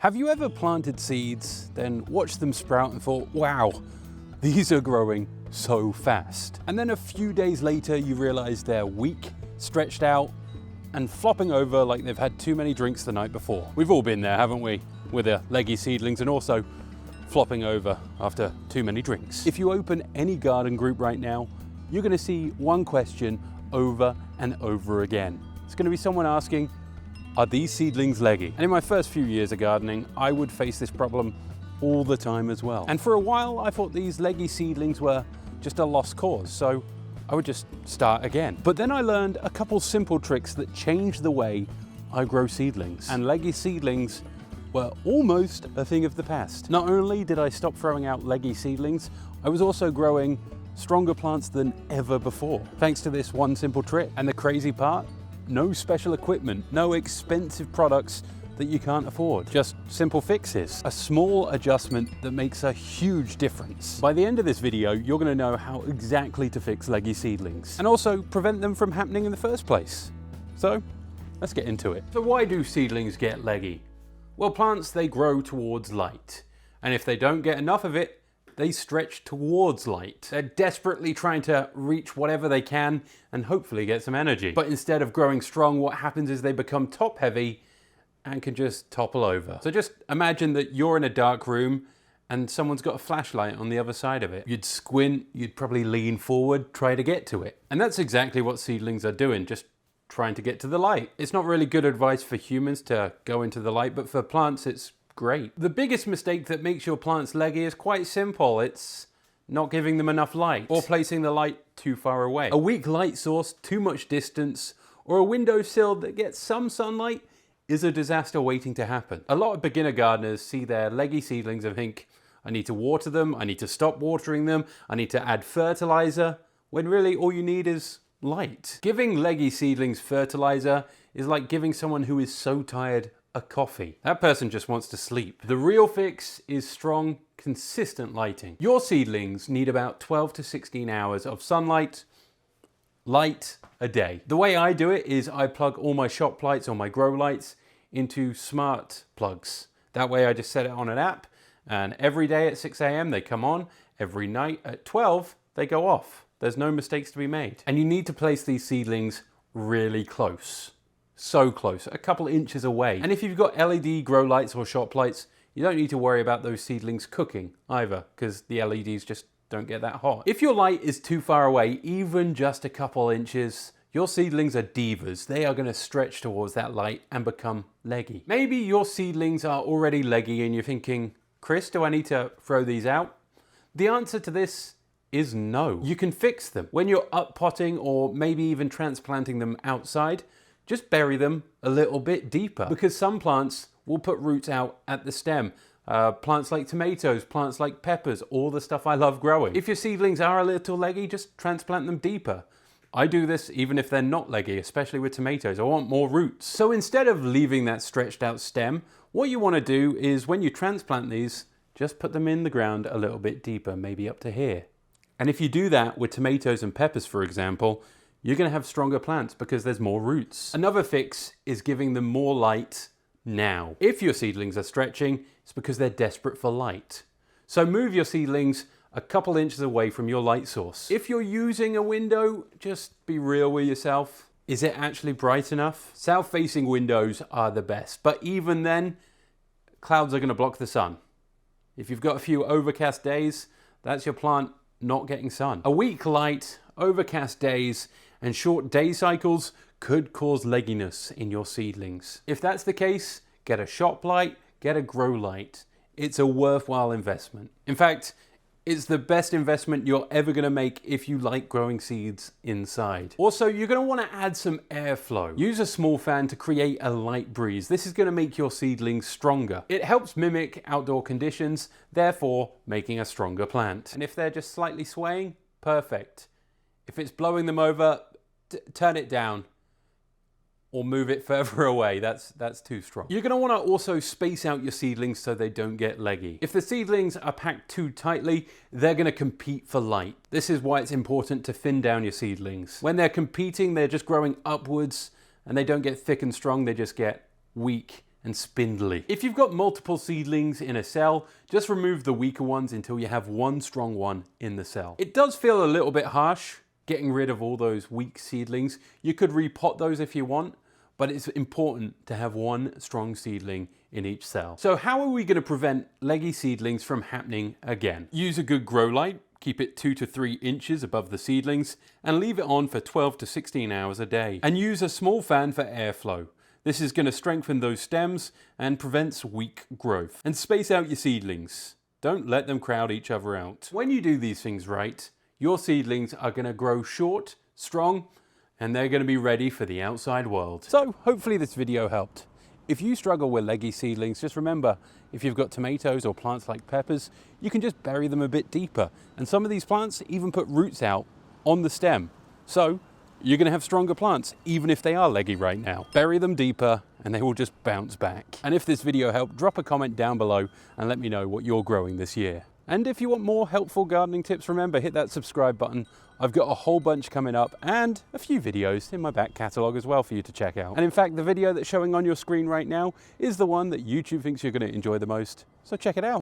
Have you ever planted seeds, then watched them sprout and thought, wow, these are growing so fast? And then a few days later, you realize they're weak, stretched out, and flopping over like they've had too many drinks the night before. We've all been there, haven't we? With the leggy seedlings, and also flopping over after too many drinks. If you open any garden group right now, you're gonna see one question over and over again. It's gonna be someone asking, are these seedlings leggy? And in my first few years of gardening, I would face this problem all the time as well. And for a while, I thought these leggy seedlings were just a lost cause, so I would just start again. But then I learned a couple simple tricks that changed the way I grow seedlings. And leggy seedlings were almost a thing of the past. Not only did I stop throwing out leggy seedlings, I was also growing stronger plants than ever before, thanks to this one simple trick. And the crazy part? No special equipment, no expensive products that you can't afford, just simple fixes. A small adjustment that makes a huge difference. By the end of this video, you're gonna know how exactly to fix leggy seedlings and also prevent them from happening in the first place. So let's get into it. So why do seedlings get leggy? Well, plants, they grow towards light. And if they don't get enough of it, they stretch towards light. They're desperately trying to reach whatever they can and hopefully get some energy. But instead of growing strong, what happens is they become top heavy and can just topple over. So just imagine that you're in a dark room and someone's got a flashlight on the other side of it. You'd squint, you'd probably lean forward, try to get to it. And that's exactly what seedlings are doing, just trying to get to the light. It's not really good advice for humans to go into the light, but for plants, it's great. The biggest mistake that makes your plants leggy is quite simple. It's not giving them enough light or placing the light too far away. A weak light source, too much distance, or a windowsill that gets some sunlight is a disaster waiting to happen. A lot of beginner gardeners see their leggy seedlings and think, I need to water them, I need to stop watering them, I need to add fertilizer, when really all you need is light. Giving leggy seedlings fertilizer is like giving someone who is so tired a coffee. That person just wants to sleep. The real fix is strong, consistent lighting. Your seedlings need about 12 to 16 hours of sunlight, light a day. The way I do it is I plug all my shop lights or my grow lights into smart plugs. That way I just set it on an app, and every day at 6 a.m. they come on, every night at 12 they go off. There's no mistakes to be made. And you need to place these seedlings really close. So close, a couple inches away. And if you've got LED grow lights or shop lights, you don't need to worry about those seedlings cooking either, because the LEDs just don't get that hot. If your light is too far away, even just a couple inches, your seedlings are divas. They are going to stretch towards that light and become leggy. Maybe your seedlings are already leggy and you're thinking, Chris, do I need to throw these out? The answer to this is no. You can fix them. When you're up potting or maybe even transplanting them outside, just bury them a little bit deeper, because some plants will put roots out at the stem. Plants like tomatoes, plants like peppers, all the stuff I love growing. If your seedlings are a little leggy, just transplant them deeper. I do this even if they're not leggy, especially with tomatoes. I want more roots. So instead of leaving that stretched out stem, what you want to do is when you transplant these, just put them in the ground a little bit deeper, maybe up to here. And if you do that with tomatoes and peppers, for example, you're going to have stronger plants because there's more roots. Another fix is giving them more light now. If your seedlings are stretching, it's because they're desperate for light. So move your seedlings a couple inches away from your light source. If you're using a window, just be real with yourself. Is it actually bright enough? South-facing windows are the best, but even then, clouds are going to block the sun. If you've got a few overcast days, that's your plant not getting sun. A weak light, overcast days, and short day cycles could cause legginess in your seedlings. If that's the case, get a shop light, get a grow light. It's a worthwhile investment. In fact, it's the best investment you're ever going to make if you like growing seeds inside. Also, you're going to want to add some airflow. Use a small fan to create a light breeze. This is going to make your seedlings stronger. It helps mimic outdoor conditions, therefore making a stronger plant. And if they're just slightly swaying, perfect. If it's blowing them over, turn it down or move it further away. That's too strong. You're going to want to also space out your seedlings so they don't get leggy. If the seedlings are packed too tightly, they're going to compete for light. This is why it's important to thin down your seedlings. When they're competing, they're just growing upwards and they don't get thick and strong, they just get weak and spindly. If you've got multiple seedlings in a cell, just remove the weaker ones until you have one strong one in the cell. It does feel a little bit harsh getting rid of all those weak seedlings. You could repot those if you want, but it's important to have one strong seedling in each cell. So how are we going to prevent leggy seedlings from happening again? Use a good grow light, keep it 2 to 3 inches above the seedlings, and leave it on for 12 to 16 hours a day. And use a small fan for airflow. This is going to strengthen those stems and prevents weak growth. And space out your seedlings. Don't let them crowd each other out. When you do these things right, your seedlings are going to grow short, strong, and they're going to be ready for the outside world. So hopefully this video helped. If you struggle with leggy seedlings, just remember, if you've got tomatoes or plants like peppers, you can just bury them a bit deeper. And some of these plants even put roots out on the stem. So you're going to have stronger plants, even if they are leggy right now. Bury them deeper and they will just bounce back. And if this video helped, drop a comment down below and let me know what you're growing this year. And if you want more helpful gardening tips, remember, hit that subscribe button. I've got a whole bunch coming up and a few videos in my back catalogue as well for you to check out. And in fact, the video that's showing on your screen right now is the one that YouTube thinks you're going to enjoy the most. So check it out.